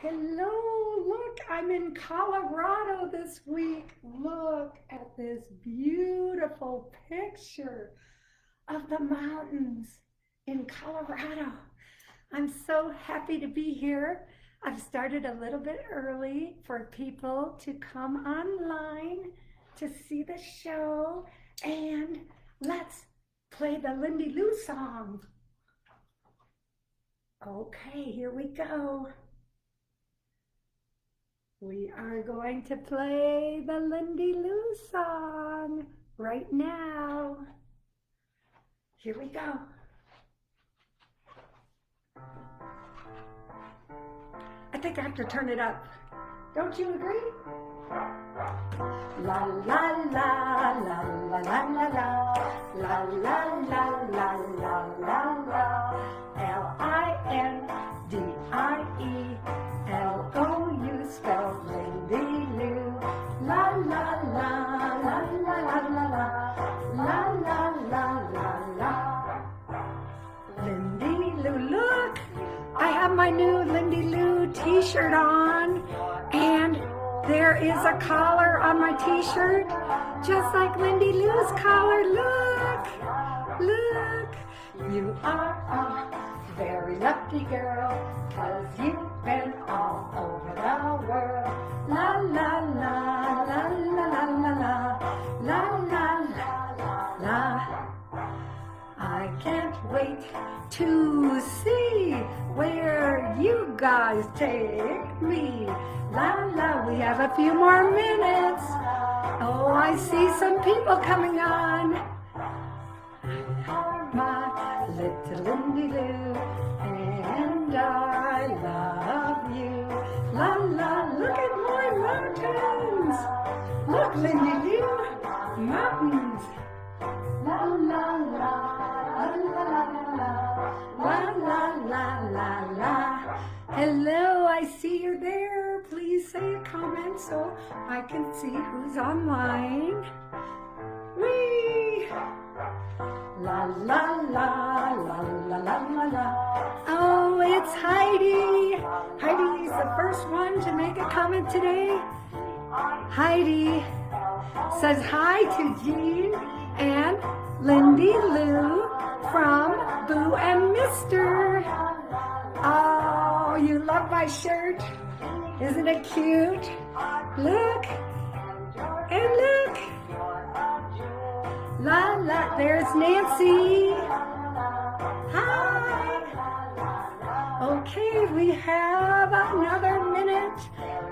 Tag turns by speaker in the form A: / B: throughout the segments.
A: Hello, look, I'm in Colorado this week. Look at this beautiful picture of the mountains in Colorado. I'm so happy to be here. I've started a little bit early for people to come online to see the show, and let's play the Lindy Lou Song. Okay, here we go. We are going to play the Lindy Lou Song right now. Here we go. I think I have to turn it up. Don't you agree? La la la la la la la la la la la la la la la L-I-N-D-I-E L-O-U spelled Lindy Lou. La la la la la la la la la la la la. Lindy Lou, look! I have my new Lindy Lou t-shirt on, and there is a collar on my t-shirt, just like Lindy Lou's collar. Look! Look! You are a very lucky girl, 'cause you've been all over the world. La la la la la la la la la la la la. I can't wait to see where you guys take me. La la, we have a few more minutes. Oh, I see some people coming on. My little Lindy Lou, and I love you. La la, look at more mountains. Look, Lindy Lou, mountains. La la la, la la la la la la la. Hello, I see you there. Please say a comment so I can see who's online. Whee! La la la la la la la la. Oh, it's Heidi. Heidi's the first one to make a comment today. Heidi says hi to Jean and Lindy Lou from Boo and Mr. Oh, you love my shirt. Isn't it cute? Look and look. La la, there's Nancy. Hi. Okay, we have another minute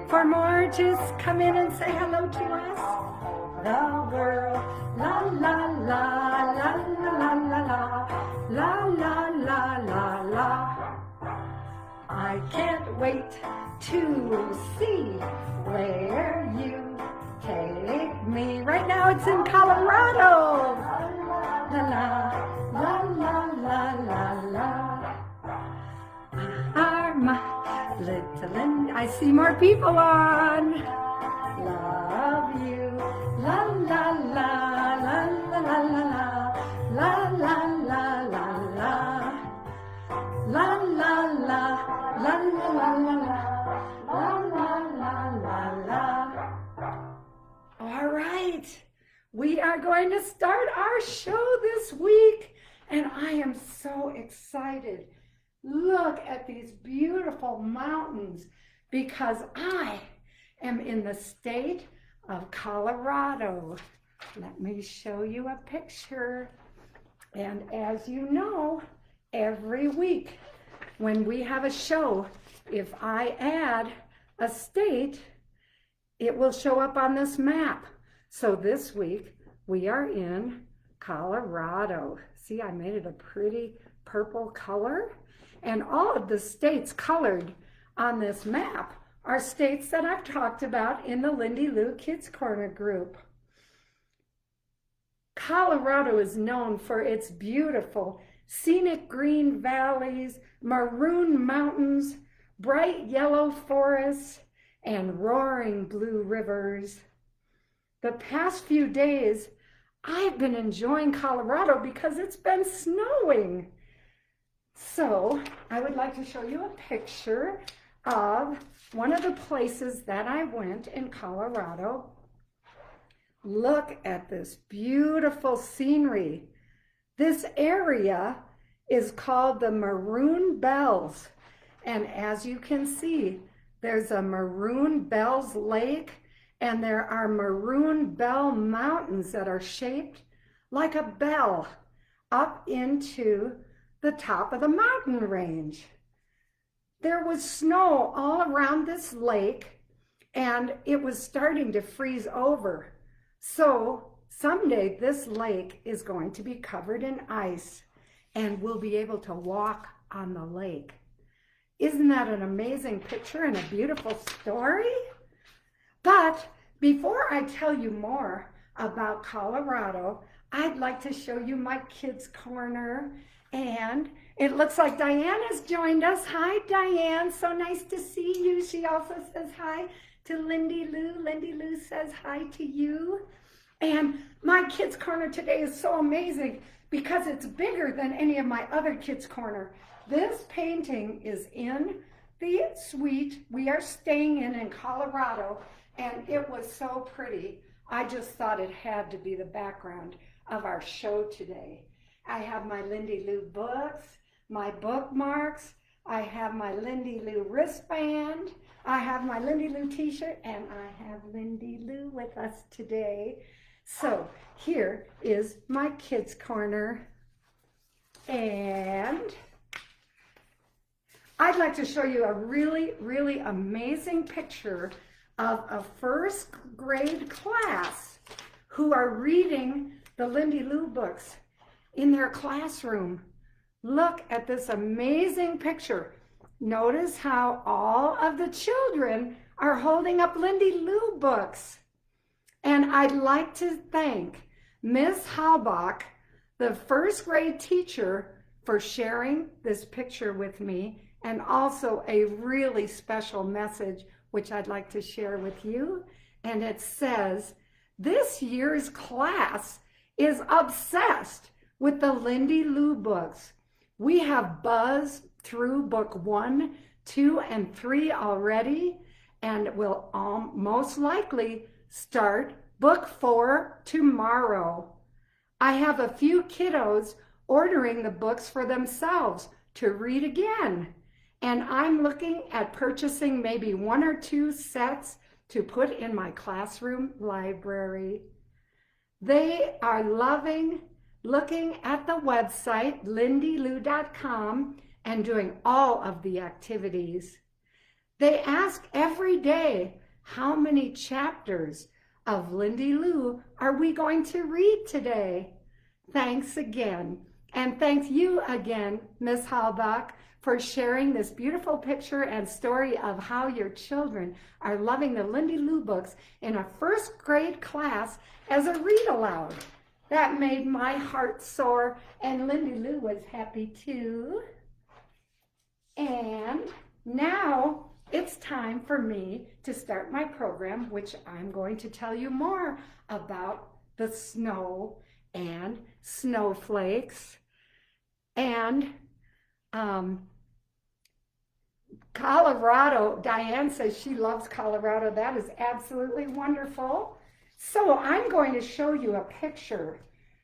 A: for more. Just come in and say hello to us. The world. La la la la la la la la la la la la. I can't wait to see where you take me. Right now it's in Colorado. La la la la la la la. My little Lindy. I see more people on. Love you. La la la la la la la la la la la la. La la la la la la la la. All right, we are going to start our show this week, and I am so excited. Look at these beautiful mountains, because I am in the state of Colorado. Let me show you a picture. And as you know, every week when we have a show, if I add a state, it will show up on this map. So this week we are in Colorado. See, I made it a pretty purple color. And all of the states colored on this map are states that I've talked about in the Lindy Lou Kids Corner group. Colorado is known for its beautiful scenic green valleys, maroon mountains, bright yellow forests, and roaring blue rivers. The past few days, I've been enjoying Colorado because it's been snowing. So I would like to show you a picture of one of the places that I went in Colorado. Look at this beautiful scenery. This area is called the Maroon Bells. And as you can see, there's a Maroon Bells Lake, and there are Maroon Bell Mountains that are shaped like a bell up into the top of the mountain range. There was snow all around this lake, and it was starting to freeze over. So someday this lake is going to be covered in ice, and we'll be able to walk on the lake. Isn't that an amazing picture and a beautiful story? But before I tell you more about Colorado, I'd like to show you my kids' corner. And it looks like Diane has joined us. Hi, Diane. So nice to see you. She also says hi to Lindy Lou. Lindy Lou says hi to you. And my kids' corner today is so amazing because it's bigger than any of my other kids' corner. This painting is in the suite we are staying in Colorado, and it was so pretty. I just thought it had to be the background of our show today. I have my Lindy Lou books, my bookmarks, I have my Lindy Lou wristband, I have my Lindy Lou t-shirt, and I have Lindy Lou with us today. So here is my kids' corner, and I'd like to show you a really, really amazing picture of a first grade class who are reading the Lindy Lou books in their classroom. Look at this amazing picture. Notice how all of the children are holding up Lindy Lou books. And I'd like to thank Miss Halbach, the first grade teacher, for sharing this picture with me, and also a really special message which I'd like to share with you. And it says, this year's class is obsessed with the Lindy Lou books. We have buzzed through book 1, 2, and 3 already, and will most likely start book 4 tomorrow. I have a few kiddos ordering the books for themselves to read again, and I'm looking at purchasing maybe 1 or 2 sets to put in my classroom library. They are loving looking at the website lindylou.com and doing all of the activities. They ask every day, how many chapters of Lindy Lou are we going to read today? Thanks again. And thank you again, Miss Halbach, for sharing this beautiful picture and story of how your children are loving the Lindy Lou books in a first grade class as a read aloud. That made my heart soar, and Lindy Lou was happy too. And now it's time for me to start my program, which I'm going to tell you more about the snow and snowflakes. And Colorado, Diane says she loves Colorado. That is absolutely wonderful. So I'm going to show you a picture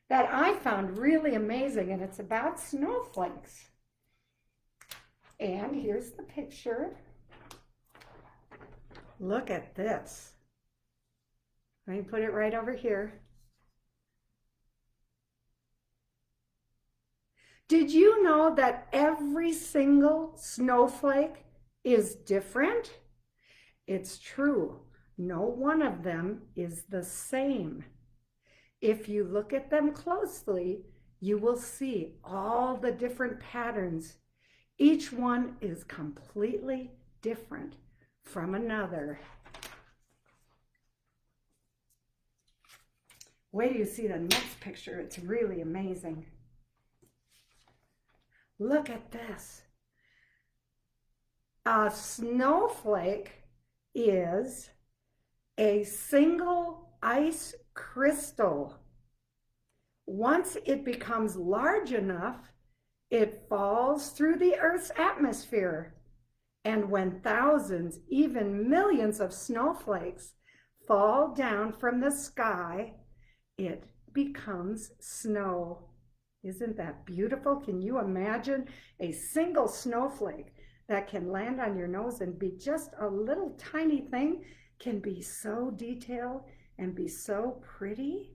A: that I found really amazing, and it's about snowflakes. And here's the picture. Look at this. Let me put it right over here. Did you know that every single snowflake is different? It's true. No one of them is the same. If you look at them closely, you will see all the different patterns. Each one is completely different from another. Wait till you see the next picture. It's really amazing. Look at this. A snowflake is a single ice crystal. Once it becomes large enough, it falls through the Earth's atmosphere And when thousands, even millions of snowflakes fall down from the sky, it becomes snow. Isn't that beautiful? Can you imagine a single snowflake that can land on your nose and be just a little tiny thing, can be so detailed and be so pretty?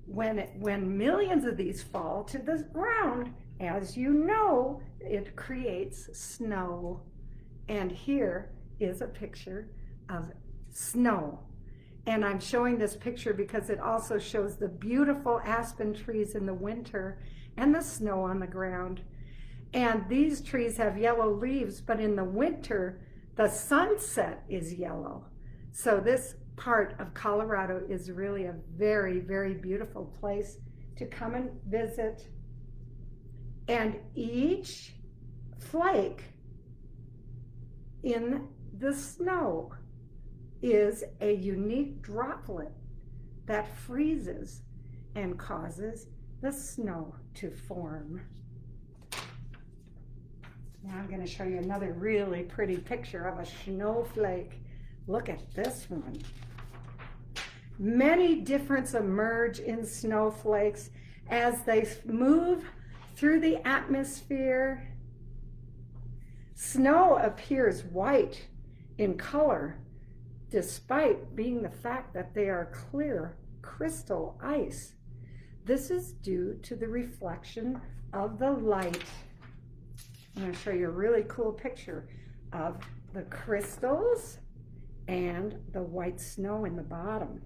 A: When millions of these fall to the ground, as you know, it creates snow. And here is a picture of snow. And I'm showing this picture because it also shows the beautiful aspen trees in the winter and the snow on the ground. And these trees have yellow leaves, but in the winter, the sunset is yellow. So this part of Colorado is really a very, very beautiful place to come and visit. And each flake in the snow is a unique droplet that freezes and causes the snow to form. Now I'm going to show you another really pretty picture of a snowflake. Look at this one. Many differences emerge in snowflakes as they move through the atmosphere. Snow appears white in color, despite being the fact that they are clear crystal ice. This is due to the reflection of the light. I'm going to show you a really cool picture of the crystals and the white snow in the bottom.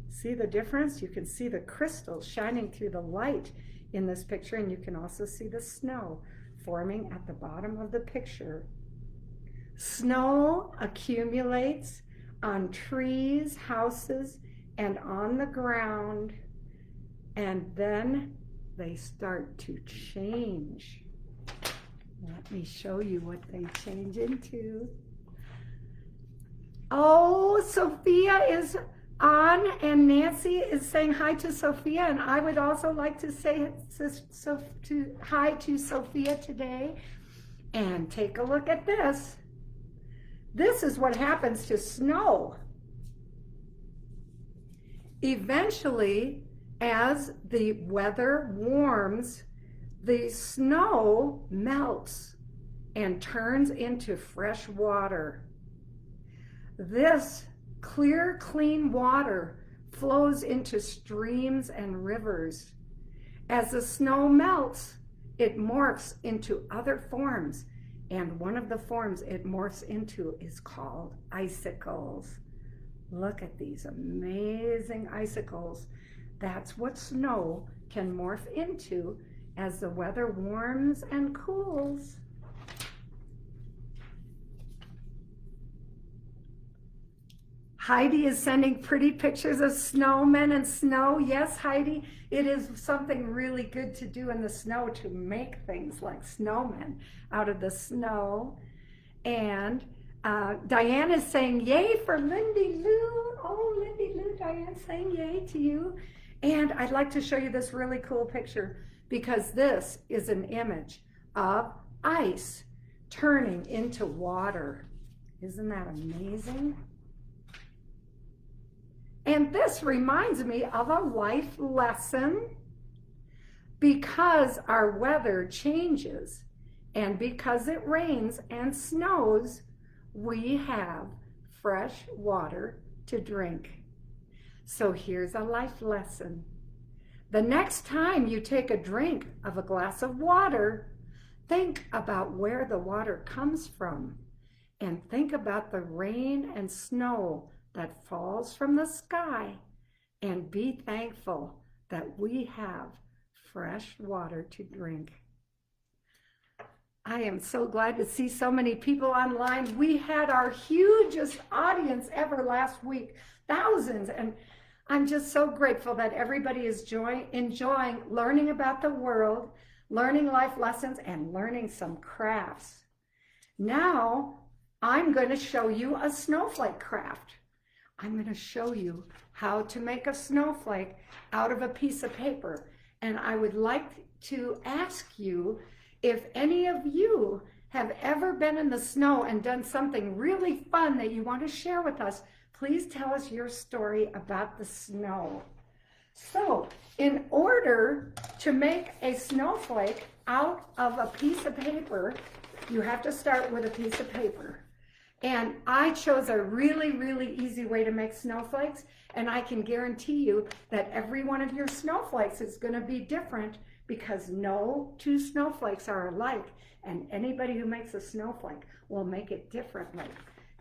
A: See the difference? You can see the crystals shining through the light in this picture, and you can also see the snow forming at the bottom of the picture. Snow accumulates on trees, houses, and on the ground, and then they start to change. Let me show you what they change into. Oh, Sophia is on, and Nancy is saying hi to Sophia, and I would also like to say hi to Sophia today. And take a look at this. This is what happens to snow. Eventually, as the weather warms, the snow melts and turns into fresh water. This clear, clean water flows into streams and rivers. As the snow melts, it morphs into other forms, and one of the forms it morphs into is called icicles. Look at these amazing icicles. That's what snow can morph into as the weather warms and cools. Heidi is sending pretty pictures of snowmen and snow. Yes, Heidi, it is something really good to do in the snow, to make things like snowmen out of the snow. And Diane is saying yay for Lindy Lou. Oh, Lindy Lou, Diane's saying yay to you. And I'd like to show you this really cool picture, because this is an image of ice turning into water. Isn't that amazing? And this reminds me of a life lesson. Because our weather changes and because it rains and snows, we have fresh water to drink. So here's a life lesson. The next time you take a drink of a glass of water, think about where the water comes from, and think about the rain and snow that falls from the sky, and be thankful that we have fresh water to drink. I am so glad to see so many people online. We had our hugest audience ever last week, thousands, and I'm just so grateful that everybody is enjoying learning about the world, learning life lessons, and learning some crafts. Now, I'm going to show you a snowflake craft. I'm going to show you how to make a snowflake out of a piece of paper. And I would like to ask you if any of you have ever been in the snow and done something really fun that you want to share with us. Please tell us your story about the snow. So, in order to make a snowflake out of a piece of paper, you have to start with a piece of paper. And I chose a really, really easy way to make snowflakes, and I can guarantee you that every one of your snowflakes is going to be different because no two snowflakes are alike, and anybody who makes a snowflake will make it differently.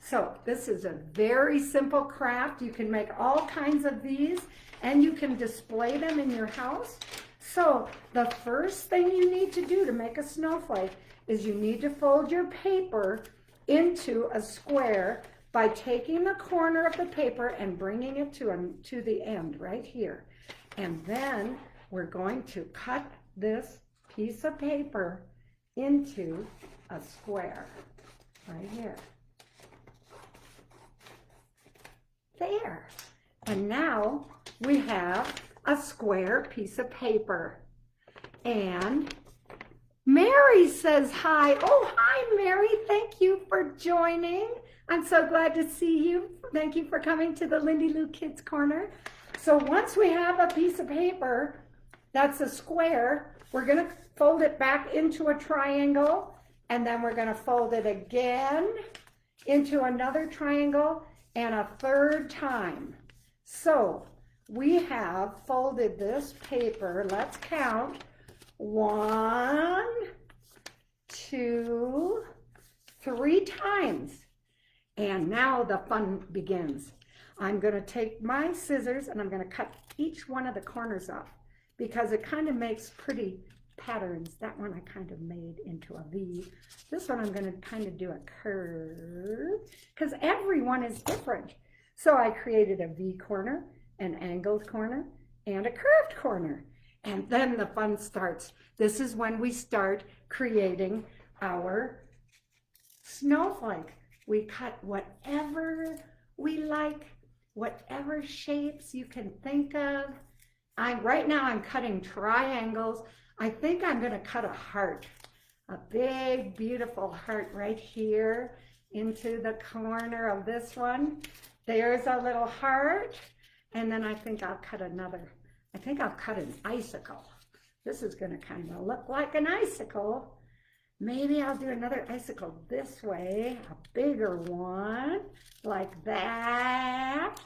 A: So this is a very simple craft. You can make all kinds of these, and you can display them in your house. So the first thing you need to do to make a snowflake is you need to fold your paper into a square by taking the corner of the paper and bringing it to the end right here. And then we're going to cut this piece of paper into a square right here. There. And now we have a square piece of paper. And Mary says hi. Oh, hi, Mary. Thank you for joining. I'm so glad to see you. Thank you for coming to the Lindy Lou Kids Corner. So once we have a piece of paper that's a square, we're going to fold it back into a triangle, and then we're going to fold it again into another triangle and a third time. So we have folded this paper. Let's count. 1, 2, 3 times. And now the fun begins. I'm going to take my scissors and I'm going to cut each one of the corners off because it kind of makes pretty patterns. That one I kind of made into a V. This one I'm going to kind of do a curve because every one is different. So I created a V corner, an angled corner, and a curved corner. And then the fun starts. This is when we start creating our snowflake. We cut whatever we like, whatever shapes you can think of. Right now I'm cutting triangles. I think I'm going to cut a heart, a big, beautiful heart right here into the corner of this one. There's a little heart. And then I think I'll cut another. I think I'll cut an icicle. This is going to kind of look like an icicle. Maybe I'll do another icicle this way, a bigger one, like that.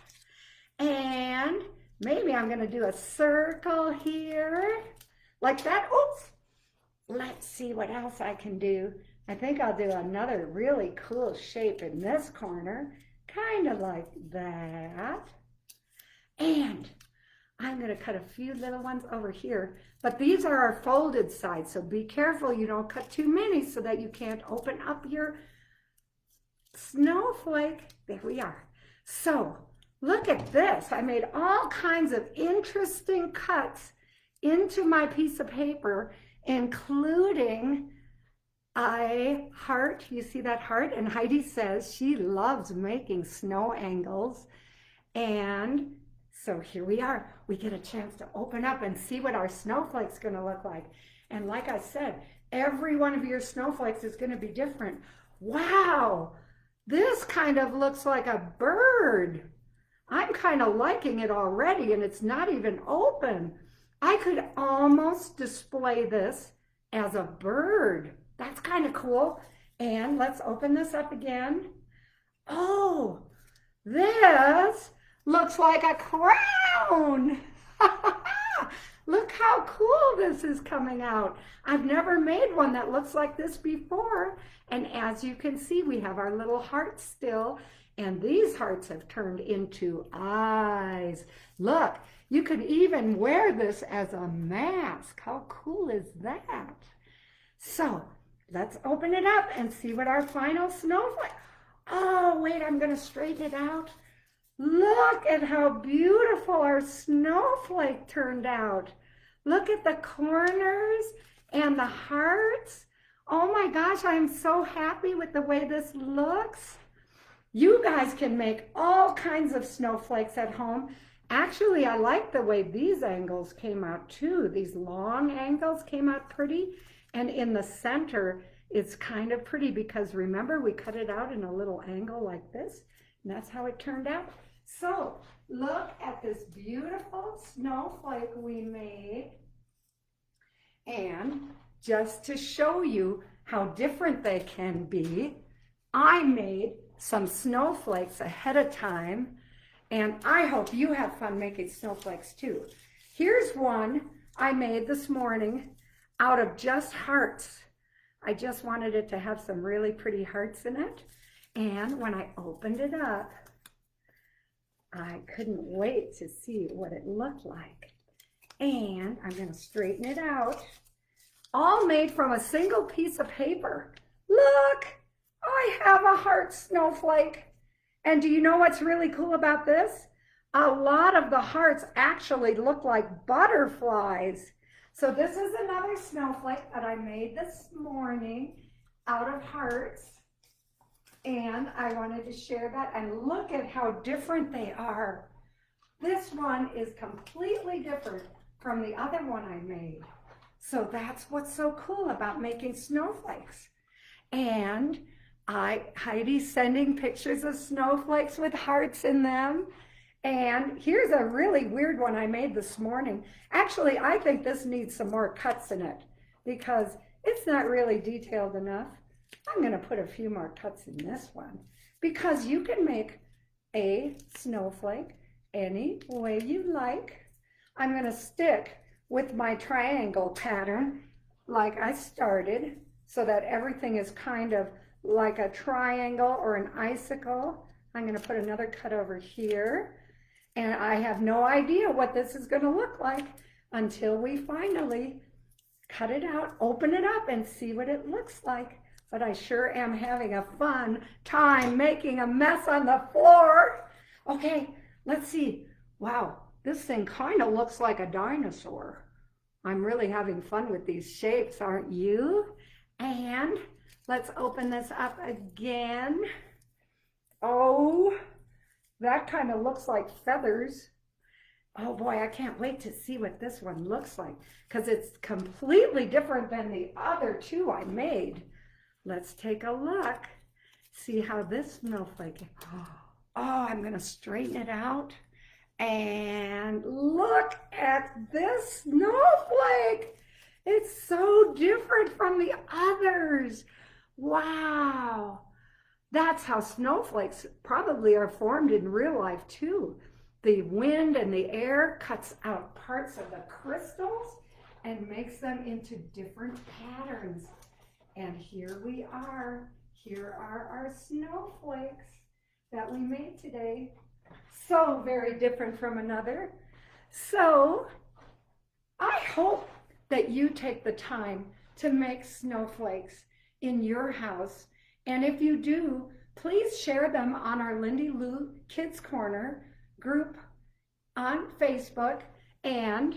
A: And maybe I'm going to do a circle here, like that. Oops! Let's see what else I can do. I think I'll do another really cool shape in this corner, kind of like that. And I'm going to cut a few little ones over here, but these are our folded sides, so be careful you don't cut too many so that you can't open up your snowflake. There we are. So look at this. I made all kinds of interesting cuts into my piece of paper, including a heart. You see that heart? And Heidi says she loves making snow angles. And so here we are. We get a chance to open up and see what our snowflake's going to look like. And like I said, every one of your snowflakes is going to be different. Wow, this kind of looks like a bird. I'm kind of liking it already, and it's not even open. I could almost display this as a bird. That's kind of cool. And let's open this up again. Oh, this looks like a crown. Look how cool this is coming out. I've never made one that looks like this before. And as you can see, we have our little hearts still. And these hearts have turned into eyes. Look, you could even wear this as a mask. How cool is that? So let's open it up and see what our final snowflake. Oh, wait, I'm going to straighten it out. Look at how beautiful our snowflake turned out. Look at the corners and the hearts. Oh my gosh, I'm so happy with the way this looks. You guys can make all kinds of snowflakes at home. Actually, I like the way these angles came out too. These long angles came out pretty. And in the center, it's kind of pretty because remember we cut it out in a little angle like this. And that's how it turned out. So look at this beautiful snowflake we made. And just to show you how different they can be, I made some snowflakes ahead of time, and I hope you have fun making snowflakes too. Here's one I made this morning out of just hearts. I just wanted it to have some really pretty hearts in it, and when I opened it up, I couldn't wait to see what it looked like. And I'm going to straighten it out. All made from a single piece of paper. Look, I have a heart snowflake. And do you know what's really cool about this? A lot of the hearts actually look like butterflies. So this is another snowflake that I made this morning out of hearts. And I wanted to share that. And look at how different they are. This one is completely different from the other one I made. So that's what's so cool about making snowflakes. And Heidi's sending pictures of snowflakes with hearts in them. And here's a really weird one I made this morning. Actually, I think this needs some more cuts in it because it's not really detailed enough. I'm going to put a few more cuts in this one because you can make a snowflake any way you like. I'm going to stick with my triangle pattern like I started so that everything is kind of like a triangle or an icicle. I'm going to put another cut over here, and I have no idea what this is going to look like until we finally cut it out, open it up, and see what it looks like. But I sure am having a fun time making a mess on the floor. Okay, let's see. Wow, this thing kind of looks like a dinosaur. I'm really having fun with these shapes, aren't you? And let's open this up again. Oh, that kind of looks like feathers. Oh boy, I can't wait to see what this one looks like because it's completely different than the other two I made. Let's take a look. See how this snowflake, oh, I'm gonna straighten it out. And look at this snowflake. It's so different from the others. Wow. That's how snowflakes probably are formed in real life too. The wind and the air cuts out parts of the crystals and makes them into different patterns. And here we are. Here are our snowflakes that we made today. So very different from another. So I hope that you take the time to make snowflakes in your house. And if you do, please share them on our Lindy Lou Kids Corner group on Facebook. And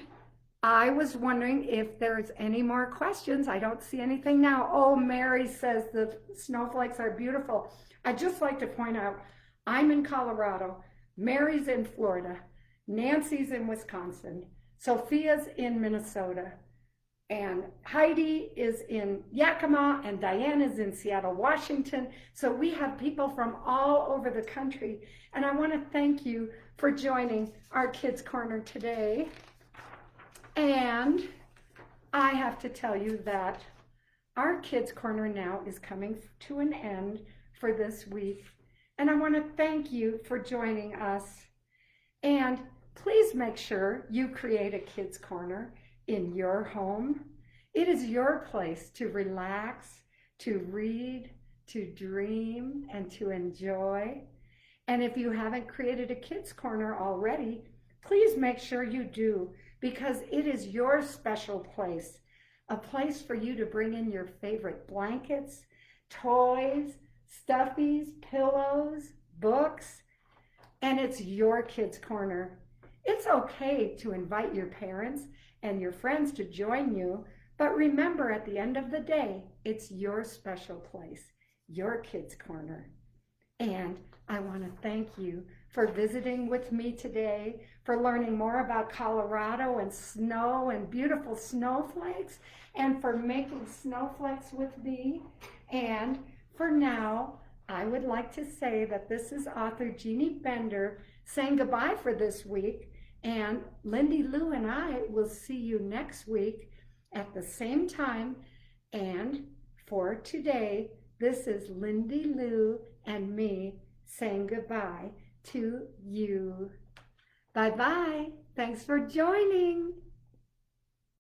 A: I was wondering if there's any more questions. I don't see anything now. Oh, Mary says the snowflakes are beautiful. I'd just like to point out, I'm in Colorado. Mary's in Florida, Nancy's in Wisconsin, Sophia's in Minnesota, and Heidi is in Yakima, and Diane is in Seattle, Washington. So we have people from all over the country, and I want to thank you for joining our Kids Corner today. And I have to tell you that our Kids Corner now is coming to an end for this week. And I want to thank you for joining us. And please make sure you create a Kids Corner in your home. It is your place to relax, to read, to dream, and to enjoy. And if you haven't created a Kids Corner already, please make sure you do, because it is your special place, a place for you to bring in your favorite blankets, toys, stuffies, pillows, books, and it's your Kids Corner. It's okay to invite your parents and your friends to join you, but remember, at the end of the day, it's your special place, your Kids Corner. And I want to thank you for visiting with me today, for learning more about Colorado and snow and beautiful snowflakes, and for making snowflakes with me. And for now, I would like to say that this is author Jeanne Bender saying goodbye for this week, and Lindy Lou and I will see you next week at the same time. And for today, this is Lindy Lou and me saying goodbye to you. Bye-bye. Thanks for joining.